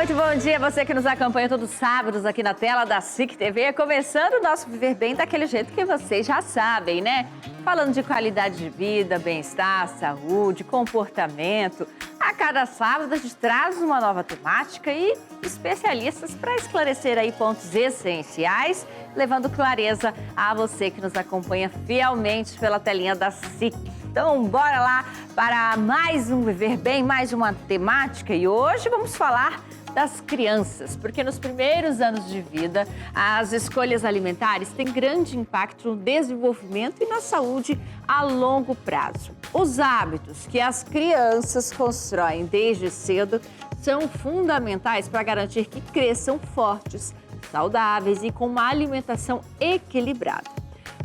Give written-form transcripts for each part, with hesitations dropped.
Muito bom dia, você que nos acompanha todos os sábados aqui na tela da SIC TV. Começando o nosso Viver Bem daquele jeito que vocês já sabem, né? Falando de qualidade de vida, bem-estar, saúde, comportamento. A cada sábado a gente traz uma nova temática e especialistas para esclarecer aí pontos essenciais, levando clareza a você que nos acompanha fielmente pela telinha da SIC. Então, bora lá para mais um Viver Bem, mais uma temática. E hoje vamos falar das crianças, porque nos primeiros anos de vida, as escolhas alimentares têm grande impacto no desenvolvimento e na saúde a longo prazo. Os hábitos que as crianças constroem desde cedo são fundamentais para garantir que cresçam fortes, saudáveis e com uma alimentação equilibrada.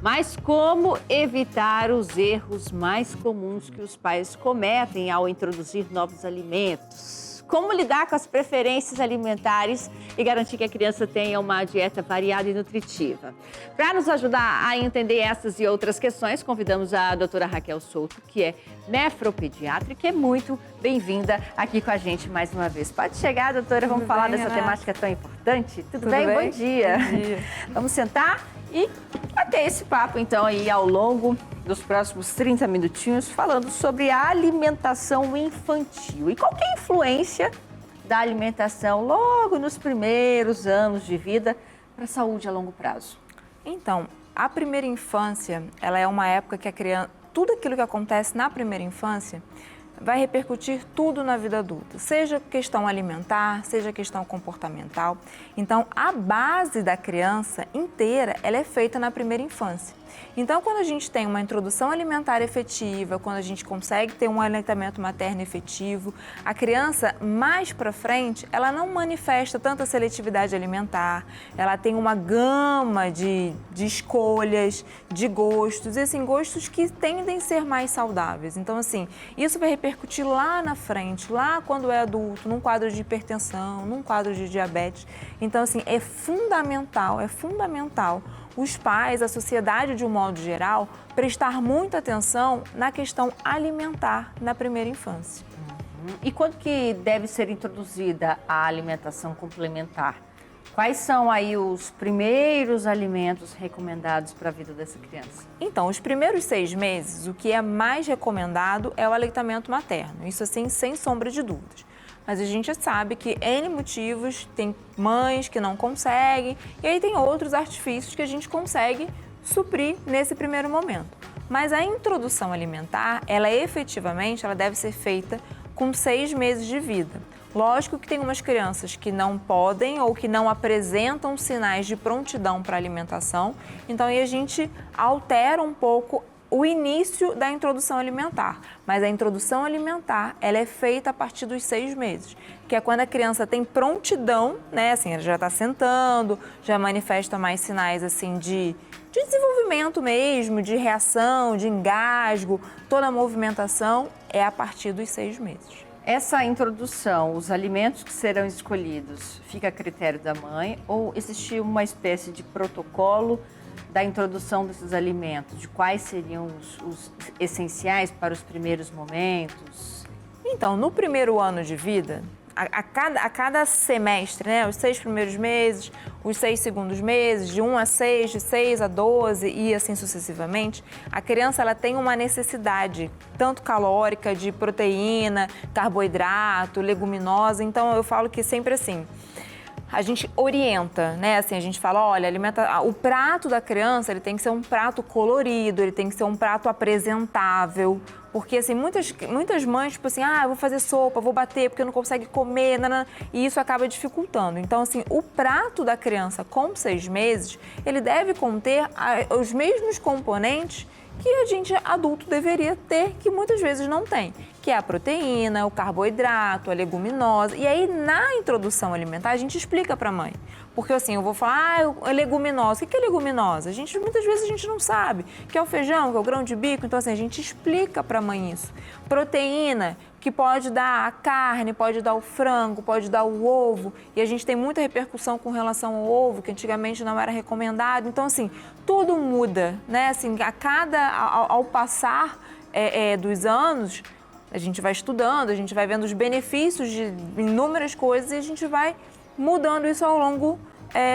Mas como evitar os erros mais comuns que os pais cometem ao introduzir novos alimentos? Como lidar com as preferências alimentares e garantir que a criança tenha uma dieta variada e nutritiva? Para nos ajudar a entender essas e outras questões, convidamos a doutora Raquel Souto, que é nefropediatra, que é muito bem-vinda aqui com a gente mais uma vez. Pode chegar, doutora, vamos falar dessa temática tão importante? Tudo bem? Bom dia. Bom dia. Vamos sentar e bater esse papo, então, aí ao longo dos próximos 30 minutinhos, falando sobre a alimentação infantil. E qual que é a influência da alimentação logo nos primeiros anos de vida para a saúde a longo prazo? Então, a primeira infância, ela é uma época que a criança, tudo aquilo que acontece na primeira infância vai repercutir tudo na vida adulta, seja questão alimentar, seja questão comportamental. Então, a base da criança inteira, ela é feita na primeira infância. Então, quando a gente tem uma introdução alimentar efetiva, quando a gente consegue ter um aleitamento materno efetivo, a criança, mais para frente, ela não manifesta tanta seletividade alimentar, ela tem uma gama de escolhas, de gostos, e assim, gostos que tendem a ser mais saudáveis. Então, assim, isso vai repercutir lá na frente, lá quando é adulto, num quadro de hipertensão, num quadro de diabetes. Então, assim, é fundamental os pais, a sociedade de um modo geral, prestar muita atenção na questão alimentar na primeira infância. E quando que deve ser introduzida a alimentação complementar? Quais são aí os primeiros alimentos recomendados para a vida dessa criança? Então, os primeiros 6 meses, o que é mais recomendado é o aleitamento materno. Isso assim, sem sombra de dúvidas. Mas a gente sabe que N motivos, tem mães que não conseguem, e aí tem outros artifícios que a gente consegue suprir nesse primeiro momento. Mas a introdução alimentar, ela efetivamente, ela deve ser feita com 6 meses de vida. Lógico que tem umas crianças que não podem ou que não apresentam sinais de prontidão para alimentação, então aí a gente altera um pouco o início da introdução alimentar, mas a introdução alimentar, ela é feita a partir dos 6 meses, que é quando a criança tem prontidão, né, assim, ela já está sentando, já manifesta mais sinais, assim, de desenvolvimento mesmo, de reação, de engasgo, toda a movimentação é a partir dos 6 meses. Essa introdução, os alimentos que serão escolhidos, fica a critério da mãe ou existe uma espécie de protocolo da introdução desses alimentos, de quais seriam os essenciais para os primeiros momentos? Então, no primeiro ano de vida, a cada semestre, né, os 6 primeiros meses, os 6 segundos meses, de 1 a 6, de 6 a 12 e assim sucessivamente, a criança ela tem uma necessidade tanto calórica, de proteína, carboidrato, leguminosa. Então, eu falo que sempre assim, a gente orienta, né? Assim, a gente fala, olha, o prato da criança, ele tem que ser um prato colorido, ele tem que ser um prato apresentável, porque assim, muitas mães, tipo assim, eu vou fazer sopa, vou bater porque não consegue comer, e isso acaba dificultando. Então, assim, o prato da criança com 6 meses, ele deve conter os mesmos componentes que a gente adulto deveria ter, que muitas vezes não tem, que é a proteína, o carboidrato, a leguminosa. E aí, na introdução alimentar, a gente explica para a mãe. Porque assim, eu vou falar, é leguminosa. O que é leguminosa? Muitas vezes a gente não sabe. Que é o feijão, que é o grão de bico. Então, assim, a gente explica para a mãe isso. Proteína, que pode dar a carne, pode dar o frango, pode dar o ovo. E a gente tem muita repercussão com relação ao ovo, que antigamente não era recomendado. Então, assim, tudo muda, né? Assim, ao passar dos anos, A gente vai estudando, a gente vai vendo os benefícios de inúmeras coisas e a gente vai mudando isso ao longo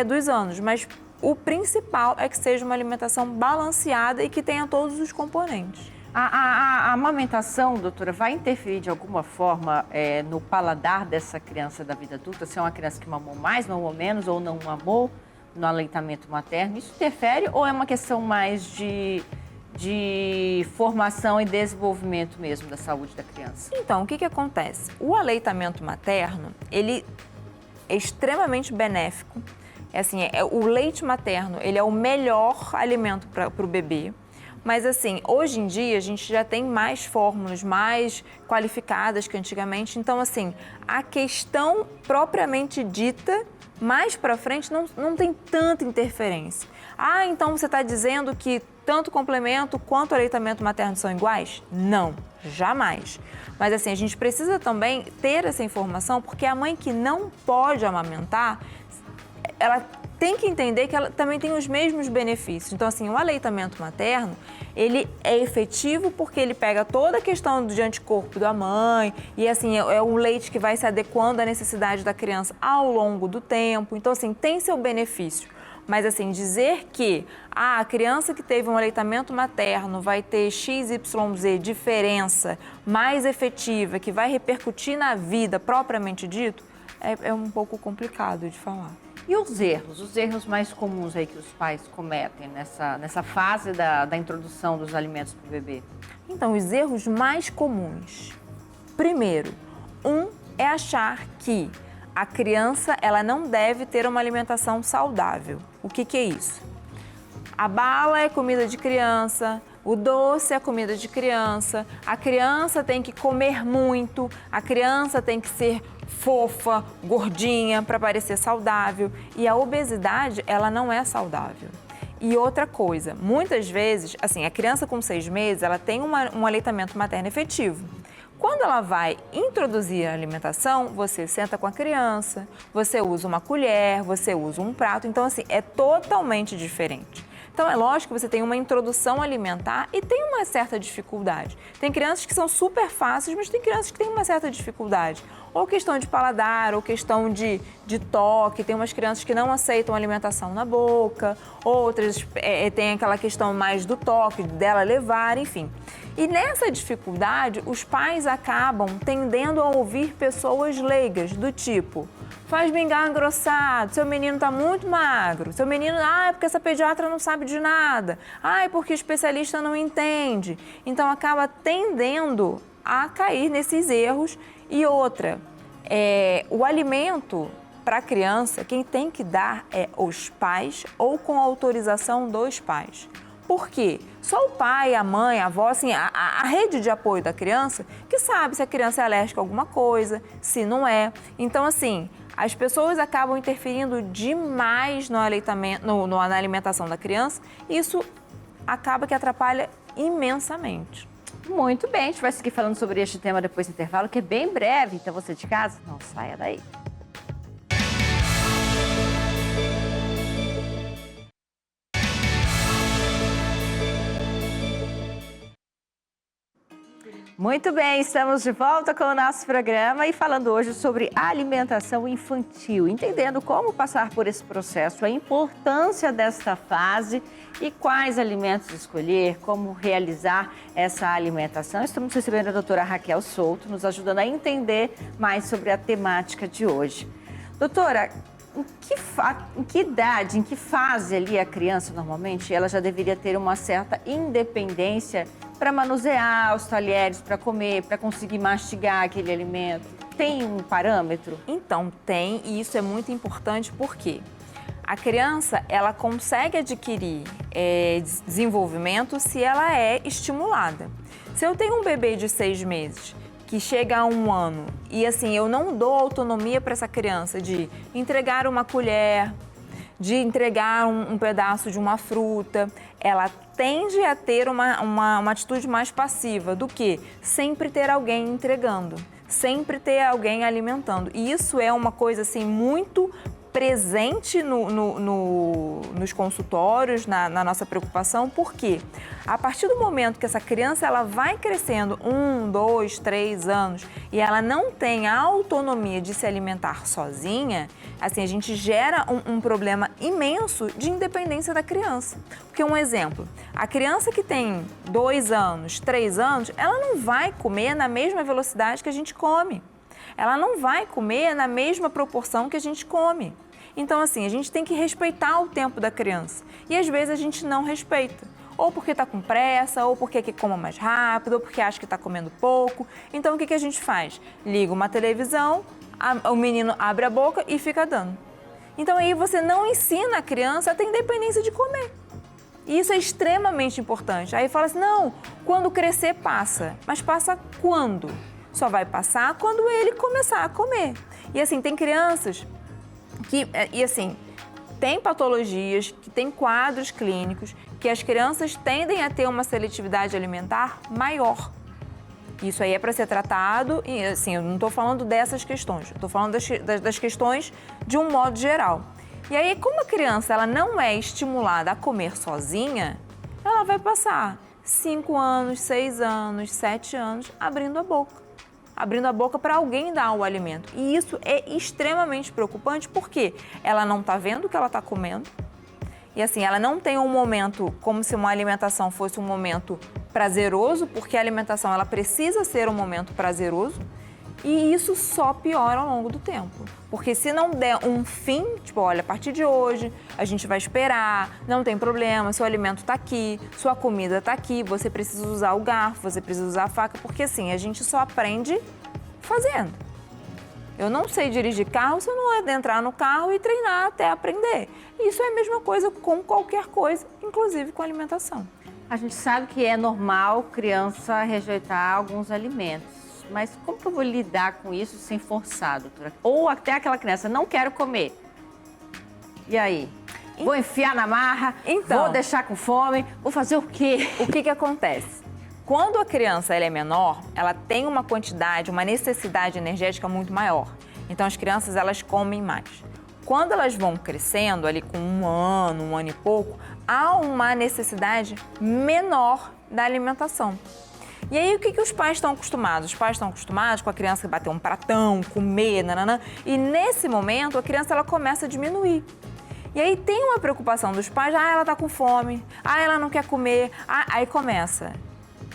dos anos. Mas o principal é que seja uma alimentação balanceada e que tenha todos os componentes. A amamentação, doutora, vai interferir de alguma forma no paladar dessa criança da vida adulta? Se é uma criança que mamou mais, mamou menos ou não mamou no aleitamento materno, isso interfere ou é uma questão mais de formação e desenvolvimento mesmo da saúde da criança? Então, o que acontece? O aleitamento materno, ele é extremamente benéfico. O leite materno, ele é o melhor alimento para o bebê. Mas assim, hoje em dia a gente já tem mais fórmulas, mais qualificadas que antigamente. Então assim, a questão propriamente dita, mais para frente, não tem tanta interferência. Ah, então você está dizendo que tanto o complemento quanto o aleitamento materno são iguais? Não, jamais. Mas assim, a gente precisa também ter essa informação, porque a mãe que não pode amamentar, ela tem que entender que ela também tem os mesmos benefícios. Então, assim, o aleitamento materno, ele é efetivo porque ele pega toda a questão de anticorpo da mãe e, assim, é um leite que vai se adequando à necessidade da criança ao longo do tempo. Então, assim, tem seu benefício. Mas, assim, dizer que a criança que teve um aleitamento materno vai ter XYZ diferença mais efetiva, que vai repercutir na vida propriamente dito, é um pouco complicado de falar. E os erros mais comuns aí que os pais cometem nessa fase da introdução dos alimentos para o bebê? Então, os erros mais comuns. Primeiro, é achar que a criança ela não deve ter uma alimentação saudável. O que é isso? A bala é comida de criança, o doce é comida de criança, a criança tem que comer muito, a criança tem que ser fofa, gordinha, para parecer saudável. E a obesidade, ela não é saudável. E outra coisa, muitas vezes, assim, a criança com 6 meses, ela tem um aleitamento materno efetivo. Quando ela vai introduzir a alimentação, você senta com a criança, você usa uma colher, você usa um prato. Então, assim, é totalmente diferente. Então, é lógico que você tem uma introdução alimentar e tem uma certa dificuldade. Tem crianças que são super fáceis, mas tem crianças que têm uma certa dificuldade. Ou questão de paladar, ou questão de toque. Tem umas crianças que não aceitam alimentação na boca, outras tem aquela questão mais do toque, dela levar, enfim. E nessa dificuldade, os pais acabam tendendo a ouvir pessoas leigas, do tipo: faz mingau engrossado, seu menino está muito magro, seu menino, é porque essa pediatra não sabe de nada, é porque o especialista não entende. Então acaba tendendo a cair nesses erros. E outra, o alimento para a criança, quem tem que dar é os pais ou com autorização dos pais. Por quê? Só o pai, a mãe, a avó, assim, a rede de apoio da criança, que sabe se a criança é alérgica a alguma coisa, se não é. Então, assim, as pessoas acabam interferindo demais no aleitamento, na alimentação da criança, e isso acaba que atrapalha imensamente. Muito bem, a gente vai seguir falando sobre este tema depois do intervalo, que é bem breve, então você de casa, não saia daí. Muito bem, estamos de volta com o nosso programa e falando hoje sobre alimentação infantil, entendendo como passar por esse processo, a importância desta fase e quais alimentos escolher, como realizar essa alimentação. Estamos recebendo a doutora Raquel Souto, nos ajudando a entender mais sobre a temática de hoje. Doutora, em que idade, em que fase ali a criança normalmente ela já deveria ter uma certa independência para manusear os talheres, para comer, para conseguir mastigar aquele alimento? Tem um parâmetro? Então, tem, e isso é muito importante porque a criança, ela consegue adquirir desenvolvimento se ela é estimulada. Se eu tenho um bebê de 6 meses que chega a 1 ano e assim, eu não dou autonomia para essa criança de entregar uma colher, de entregar um pedaço de uma fruta, ela tende a ter uma atitude mais passiva do que sempre ter alguém entregando, sempre ter alguém alimentando. E isso é uma coisa assim muito presente nos consultórios, na nossa preocupação, porque a partir do momento que essa criança ela vai crescendo 1, 2, 3 anos e ela não tem a autonomia de se alimentar sozinha, assim, a gente gera um problema imenso de independência da criança. Porque um exemplo, a criança que tem 2 anos, 3 anos, ela não vai comer na mesma velocidade que a gente come. Ela não vai comer na mesma proporção que a gente come. Então, assim, a gente tem que respeitar o tempo da criança. E às vezes a gente não respeita. Ou porque está com pressa, ou porque quer coma mais rápido, ou porque acha que está comendo pouco. Então, o que a gente faz? Liga uma televisão, o menino abre a boca e fica dando. Então, aí você não ensina a criança a ter independência de comer. E isso é extremamente importante. Aí fala assim, não, quando crescer passa. Mas passa quando? Só vai passar quando ele começar a comer. E assim, tem crianças que, tem patologias, que tem quadros clínicos, que as crianças tendem a ter uma seletividade alimentar maior. Isso aí é para ser tratado, e assim, eu não estou falando dessas questões, eu estou falando das questões de um modo geral. E aí, como a criança ela não é estimulada a comer sozinha, ela vai passar 5 anos, 6 anos, 7 anos abrindo a boca para alguém dar o alimento. E isso é extremamente preocupante porque ela não está vendo o que ela está comendo. E assim, ela não tem um momento como se uma alimentação fosse um momento prazeroso, porque a alimentação ela precisa ser um momento prazeroso. E isso só piora ao longo do tempo. Porque se não der um fim, tipo, olha, a partir de hoje a gente vai esperar, não tem problema, seu alimento está aqui, sua comida está aqui, você precisa usar o garfo, você precisa usar a faca, porque assim, a gente só aprende fazendo. Eu não sei dirigir carro se eu não entrar no carro e treinar até aprender. Isso é a mesma coisa com qualquer coisa, inclusive com alimentação. A gente sabe que é normal criança rejeitar alguns alimentos. Mas como que eu vou lidar com isso sem forçar, doutora? Ou até aquela criança, não quero comer. E aí? Vou enfiar na marra, vou deixar com fome, vou fazer o quê? O que acontece? Quando a criança ela é menor, ela tem uma quantidade, uma necessidade energética muito maior. Então as crianças elas comem mais. Quando elas vão crescendo, ali com 1 ano e pouco, há uma necessidade menor da alimentação. E aí, o que os pais estão acostumados? Os pais estão acostumados com a criança bater um pratão, comer, nananã. E nesse momento, a criança ela começa a diminuir. E aí tem uma preocupação dos pais, ela tá com fome, ela não quer comer. Aí começa,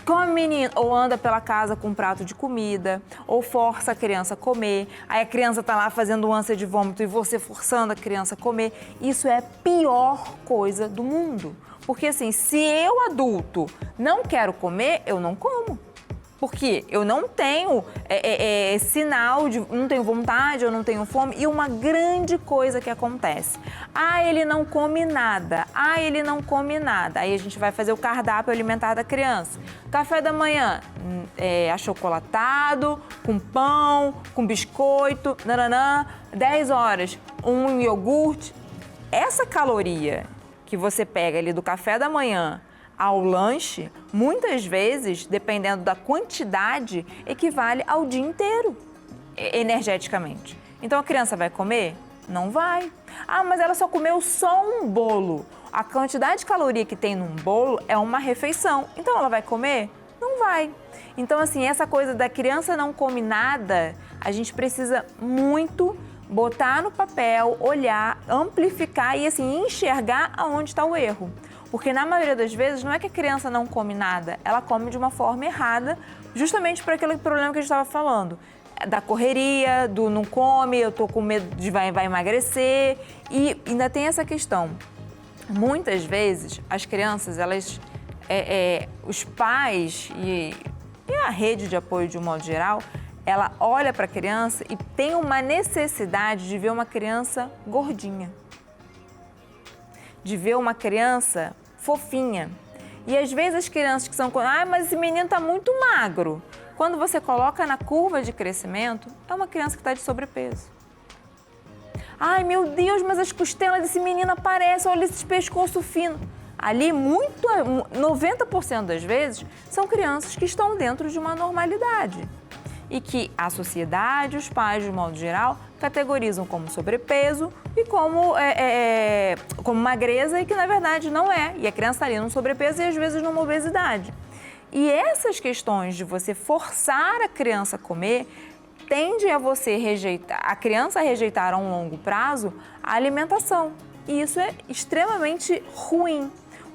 come menino, ou anda pela casa com um prato de comida, ou força a criança a comer. Aí a criança tá lá fazendo ânsia de vômito e você forçando a criança a comer. Isso é a pior coisa do mundo. Porque assim, se eu adulto não quero comer, eu não como. Porque eu não tenho sinal de, não tenho vontade, eu não tenho fome. E uma grande coisa que acontece, ele não come nada, ele não come nada. Aí a gente vai fazer o cardápio alimentar da criança. Café da manhã, achocolatado, com pão, com biscoito, 10 horas, um iogurte. Essa caloria que você pega ali do café da manhã ao lanche, muitas vezes, dependendo da quantidade, equivale ao dia inteiro, energeticamente. Então a criança vai comer? Não vai. Mas ela só comeu só um bolo. A quantidade de caloria que tem num bolo é uma refeição. Então ela vai comer? Não vai. Então assim, essa coisa da criança não come nada, a gente precisa muito botar no papel, olhar, amplificar e assim enxergar aonde está o erro. Porque na maioria das vezes não é que a criança não come nada, ela come de uma forma errada, justamente por aquele problema que a gente estava falando. Da correria, do não come, eu tô com medo de vai emagrecer. E ainda tem essa questão. Muitas vezes as crianças, elas, os pais e a rede de apoio de um modo geral, ela olha para a criança e tem uma necessidade de ver uma criança gordinha, de ver uma criança fofinha. E às vezes as crianças que são, mas esse menino está muito magro. Quando você coloca na curva de crescimento, é uma criança que está de sobrepeso. Meu Deus, mas as costelas desse menino aparecem, olha esse pescoço fino. Ali, 90% das vezes, são crianças que estão dentro de uma normalidade. e que a sociedade, os pais, de modo geral, categorizam como sobrepeso e como magreza e que, na verdade, não é. E a criança está ali num sobrepeso e, às vezes, numa obesidade. E essas questões de você forçar a criança a comer tende a criança a rejeitar a um longo prazo a alimentação. E isso é extremamente ruim.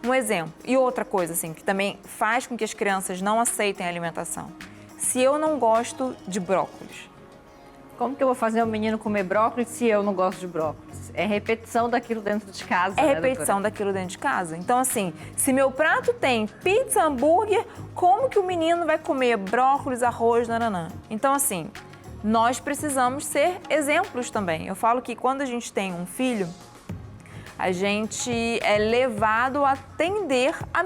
Um exemplo. E outra coisa, assim, que também faz com que as crianças não aceitem a alimentação. Se eu não gosto de brócolis. Como que eu vou fazer o menino comer brócolis se eu não gosto de brócolis? É repetição daquilo dentro de casa, É né, repetição daquilo dentro de casa. Então, assim, se meu prato tem pizza, hambúrguer, como que o menino vai comer brócolis, arroz, nananã? Então, assim, nós precisamos ser exemplos também. Eu falo que quando a gente tem um filho, a gente é levado a tender a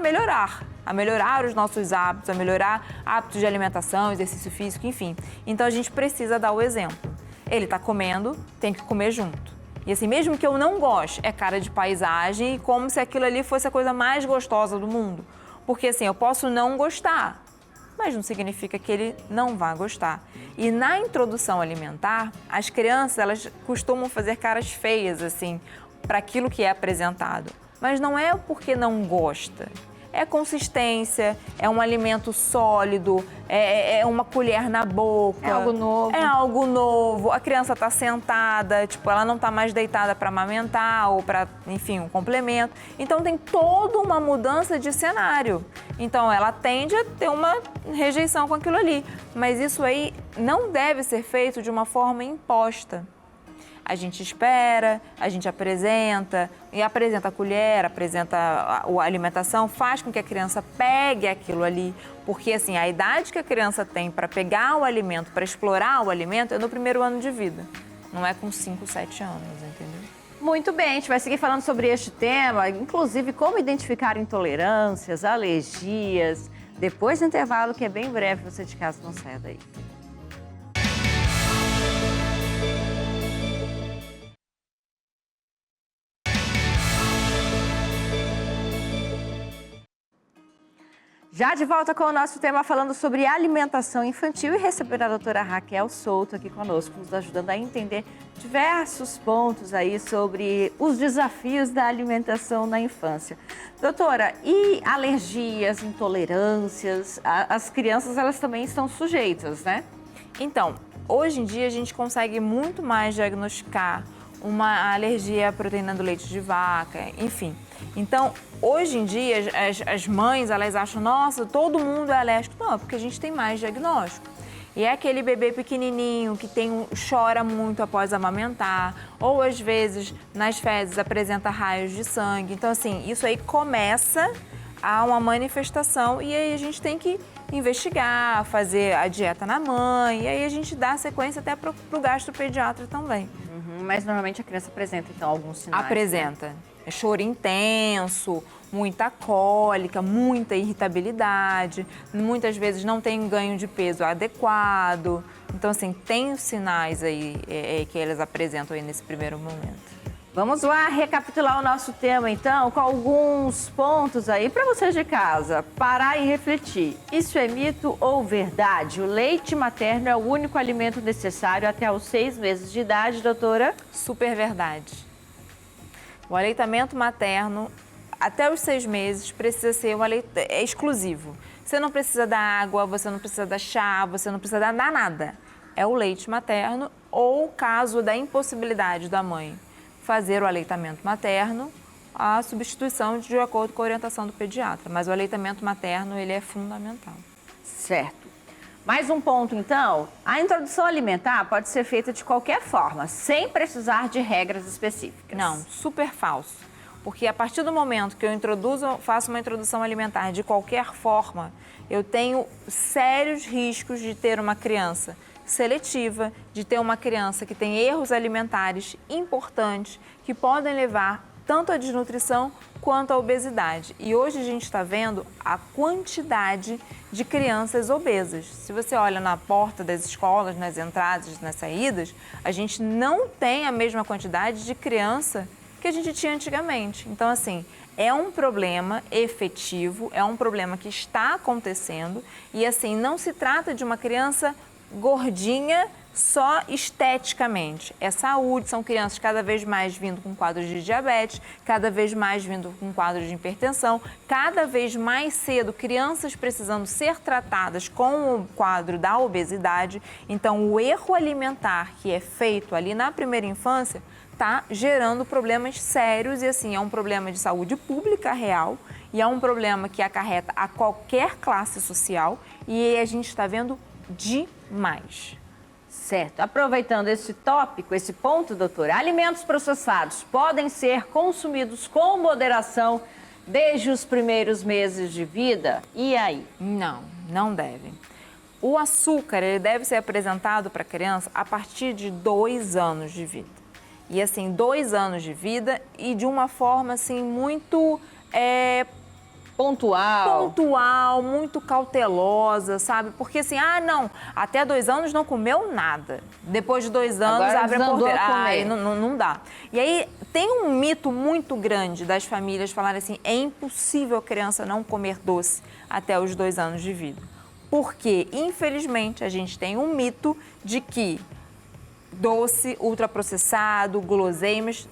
melhorar os nossos hábitos, a melhorar hábitos de alimentação, exercício físico, enfim. Então, a gente precisa dar o exemplo. Ele está comendo, tem que comer junto. E assim, mesmo que eu não goste, é cara de paisagem, como se aquilo ali fosse a coisa mais gostosa do mundo. Porque assim, eu posso não gostar, mas não significa que ele não vá gostar. E na introdução alimentar, as crianças, elas costumam fazer caras feias, assim, para aquilo que é apresentado. Mas não é porque não gosta. É consistência, é um alimento sólido, é uma colher na boca. É algo novo. É algo novo. A criança está sentada, tipo, ela não está mais deitada para amamentar ou para, enfim, um complemento. Então tem toda uma mudança de cenário. Então ela tende a ter uma rejeição com aquilo ali. Mas isso aí não deve ser feito de uma forma imposta. A gente espera, a gente apresenta, e apresenta a colher, apresenta a alimentação, faz com que a criança pegue aquilo ali, porque assim, a idade que a criança tem para pegar o alimento, para explorar o alimento, é no primeiro ano de vida, não é com 5, 7 anos, entendeu? Muito bem, a gente vai seguir falando sobre este tema, inclusive como identificar intolerâncias, alergias, depois do intervalo, que é bem breve, você de casa não saia daí. Já de volta com o nosso tema falando sobre alimentação infantil e receber a doutora Raquel Souto aqui conosco, nos ajudando a entender diversos pontos aí sobre os desafios da alimentação na infância. Doutora, e alergias, intolerâncias, as crianças elas também estão sujeitas, né? Então, hoje em dia a gente consegue muito mais diagnosticar uma alergia à proteína do leite de vaca, enfim. Então, hoje em dia, as mães, elas acham, nossa, todo mundo é alérgico. Não, é porque a gente tem mais diagnóstico. E é aquele bebê pequenininho que chora muito após amamentar, ou às vezes, nas fezes, apresenta raios de sangue. Então, assim, isso aí começa a uma manifestação e aí a gente tem que investigar, fazer a dieta na mãe, e aí a gente dá sequência até para o gastropediatra também. Mas normalmente a criança apresenta, então, alguns sinais. Apresenta. Né? É choro intenso, muita cólica, muita irritabilidade, muitas vezes não tem ganho de peso adequado. Então, assim, tem os sinais aí que elas apresentam aí nesse primeiro momento. Vamos lá recapitular o nosso tema, então, com alguns pontos aí para vocês de casa. Parar e refletir. Isso é mito ou verdade? O leite materno é o único alimento necessário até os 6 meses de idade, doutora? Super verdade. O aleitamento materno, até os 6 meses, precisa ser é exclusivo. Você não precisa dar água, você não precisa dar chá, você não precisa dar nada. É o leite materno ou, caso da impossibilidade da mãe fazer o aleitamento materno, a substituição de acordo com a orientação do pediatra. Mas o aleitamento materno, ele é fundamental. Certo. Mais um ponto, então. A introdução alimentar pode ser feita de qualquer forma, sem precisar de regras específicas. Não, super falso. Porque a partir do momento que eu faço uma introdução alimentar de qualquer forma, eu tenho sérios riscos de ter uma criança seletiva, de ter uma criança que tem erros alimentares importantes que podem levar tanto à desnutrição quanto à obesidade. E hoje a gente está vendo a quantidade de crianças obesas. Se você olha na porta das escolas, nas entradas, nas saídas, a gente não tem a mesma quantidade de criança que a gente tinha antigamente. Então, assim, é um problema efetivo, é um problema que está acontecendo e, assim, não se trata de uma criança gordinha só esteticamente. É saúde, são crianças cada vez mais vindo com quadros de diabetes, cada vez mais vindo com quadros de hipertensão, cada vez mais cedo crianças precisando ser tratadas com o quadro da obesidade. Então, o erro alimentar que é feito ali na primeira infância está gerando problemas sérios e, assim, é um problema de saúde pública real e é um problema que acarreta a qualquer classe social e a gente está vendo demais. Certo. Aproveitando esse tópico, esse ponto, doutora, alimentos processados podem ser consumidos com moderação desde os primeiros meses de vida? E aí? Não devem. O açúcar, ele deve ser apresentado para a criança a partir de 2 anos de vida. E assim, 2 anos de vida e de uma forma assim muito pontual, muito cautelosa, sabe? Porque assim, até 2 anos não comeu nada. Depois de 2 anos agora abre a porteira. comer. Não dá. E aí tem um mito muito grande das famílias falarem assim, é impossível a criança não comer doce até os 2 anos de vida. Porque, infelizmente, a gente tem um mito de que doce, ultraprocessado, guloseimas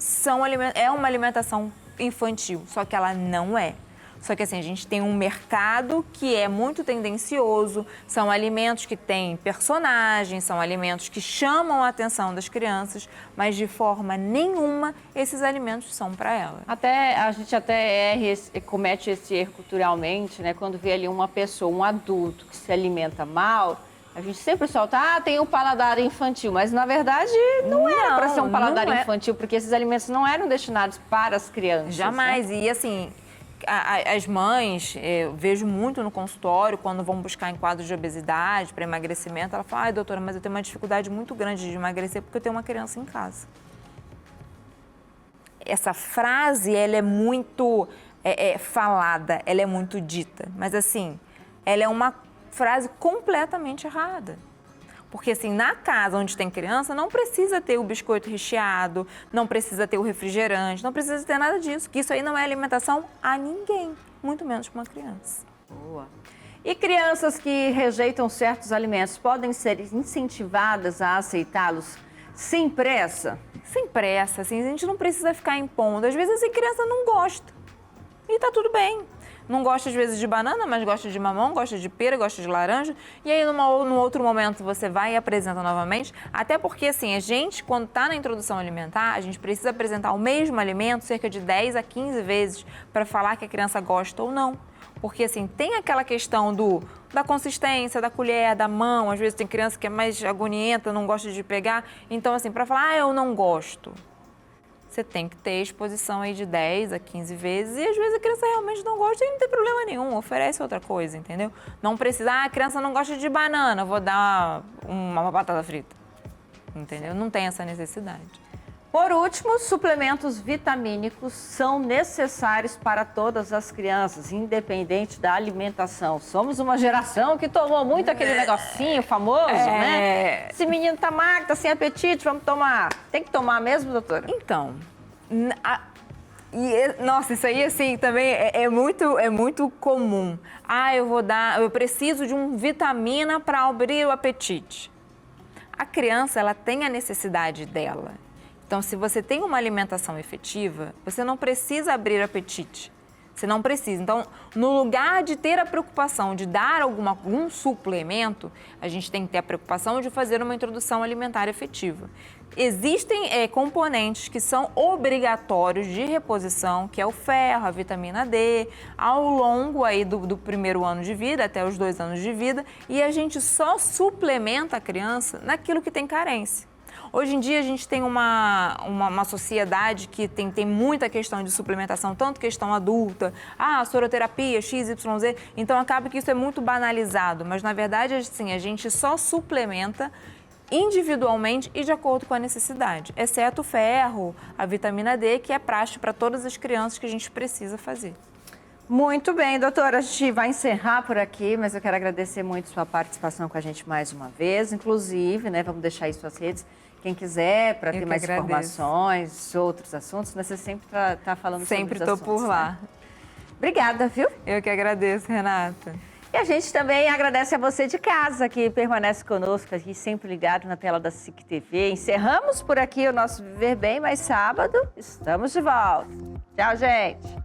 é uma alimentação infantil, só que ela não é. Só que assim, a gente tem um mercado que é muito tendencioso, são alimentos que têm personagens, são alimentos que chamam a atenção das crianças, mas de forma nenhuma esses alimentos são para ela. A gente comete esse erro culturalmente, né? Quando vê ali uma pessoa, um adulto que se alimenta mal, a gente sempre solta, tem um paladar infantil, mas na verdade não era para ser um paladar infantil, porque esses alimentos não eram destinados para as crianças. Jamais, né? E assim, as mães, eu vejo muito no consultório, quando vão buscar em quadros de obesidade, para emagrecimento, ela fala, doutora, mas eu tenho uma dificuldade muito grande de emagrecer porque eu tenho uma criança em casa. Essa frase, ela é muito falada, ela é muito dita, mas assim, ela é uma frase completamente errada. Porque assim, na casa onde tem criança, não precisa ter o biscoito recheado, não precisa ter o refrigerante, não precisa ter nada disso, que isso aí não é alimentação a ninguém, muito menos para uma criança. Boa. E crianças que rejeitam certos alimentos podem ser incentivadas a aceitá-los sem pressa? Sem pressa, assim, a gente não precisa ficar impondo. Às vezes a criança não gosta e tá tudo bem. Não gosta, às vezes, de banana, mas gosta de mamão, gosta de pera, gosta de laranja. E aí, num outro momento, você vai e apresenta novamente. Até porque, assim, a gente, quando está na introdução alimentar, a gente precisa apresentar o mesmo alimento cerca de 10 a 15 vezes para falar que a criança gosta ou não. Porque, assim, tem aquela questão da consistência, da colher, da mão. Às vezes, tem criança que é mais agonienta, não gosta de pegar. Então, assim, para falar, eu não gosto, você tem que ter exposição aí de 10 a 15 vezes e às vezes a criança realmente não gosta e não tem problema nenhum, oferece outra coisa, entendeu? Não precisa, a criança não gosta de banana, vou dar uma batata frita, entendeu? Não tem essa necessidade. Por último, suplementos vitamínicos são necessários para todas as crianças, independente da alimentação. Somos uma geração que tomou muito aquele negocinho famoso, né? Esse menino tá magro, tá sem apetite, vamos tomar. Tem que tomar mesmo, doutora? Então, nossa, isso aí assim também é muito comum. Eu preciso de uma vitamina para abrir o apetite. A criança, ela tem a necessidade dela. Então, se você tem uma alimentação efetiva, você não precisa abrir apetite. Você não precisa. Então, no lugar de ter a preocupação de dar algum suplemento, a gente tem que ter a preocupação de fazer uma introdução alimentar efetiva. Existem componentes que são obrigatórios de reposição, que é o ferro, a vitamina D, ao longo aí do primeiro ano de vida, até os 2 anos de vida, e a gente só suplementa a criança naquilo que tem carência. Hoje em dia a gente tem uma sociedade que tem muita questão de suplementação, tanto questão adulta, soroterapia, XYZ, então acaba que isso é muito banalizado, mas na verdade assim, a gente só suplementa individualmente e de acordo com a necessidade, exceto o ferro, a vitamina D, que é praxe para todas as crianças que a gente precisa fazer. Muito bem, doutora, a gente vai encerrar por aqui, mas eu quero agradecer muito sua participação com a gente mais uma vez, inclusive, né, vamos deixar aí suas redes. Quem quiser, para ter mais informações, outros assuntos, né? Você sempre está falando sobre os assuntos. Sempre estou por lá. Né? Obrigada, viu? Eu que agradeço, Renata. E a gente também agradece a você de casa que permanece conosco aqui, sempre ligado na tela da SIC TV. Encerramos por aqui o nosso Viver Bem, mas sábado estamos de volta. Tchau, gente!